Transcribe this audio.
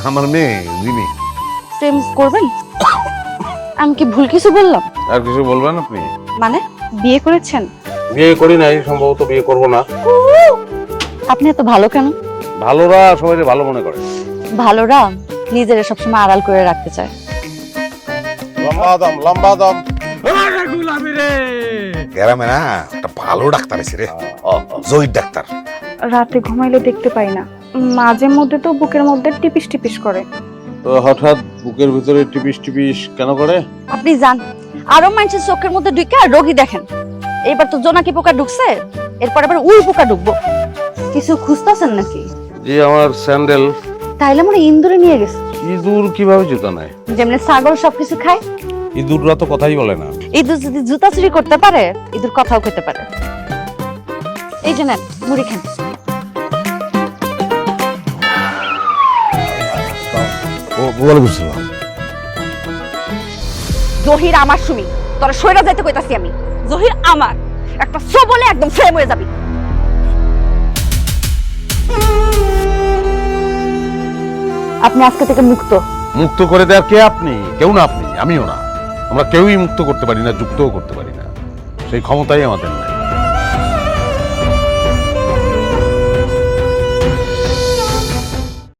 আমার মেয়ে রিমি। প্রেম করবেন? আমি কি ভুল কিছু বললাম? আর কিছু বলবেন আপনি? মানে বিয়ে করেছেন? বিয়ে করি নাই, সম্ভবত বিয়ে করব না। আপনি এত ভালো কেন? ভালোরা সবাই ভালো মনে করে। ভালোরা নিজেরা সবসময় আড়াল করে রাখতে চায়। লম্বা দম। গ্রামে না একটা ভালো ডাক্তার আছে রে, জহির ডাক্তার। রাতে ঘুমাইলে দেখতে পাই না, মাঝে মধ্যে তো বুকের মধ্যে টিপিস টিপিস করে। তো হঠাৎ বুকের ভিতরে টিপিস টিপিস কেন করে? আপনি যান, আরো মানুষের চোখের মধ্যে ঢুকে রোগী দেখেন। এবার তো জোনাকি পোকা ঢুকছে, এরপর আবার উই পোকা ঢুকবো। কিছু খুঁজতেছেন নাকি? জি, আমার স্যান্ডেল। তাইলে মনে ইন্দুরে নিয়ে গেছে। ইঁদুর কিভাবে জুতা নেয়? যেমনি ছাগল সবকিছু খায়, ইঁদুররা তো কথাই বলে না। ইঁদুর যদি জুতা চুরি করতে পারে, ইঁদুর কথাও খেতে পারে। এই যে নেন, মুড়ি খান। জহির আমার সুমি, তোরা সইরা যাইতে কইতাছি আমি। জহির আমার, একটা সো বলে একদম ফ্রেম হয়ে যাবি। আপনি আজকে থেকে মুক্ত। মুক্ত করে দেওয়ার কে আপনি? কেউ না আপনি, আমিও না। আমরা কেউই মুক্ত করতে পারি না, যুক্তও করতে পারি না। সেই ক্ষমতাই আমাদের নাই।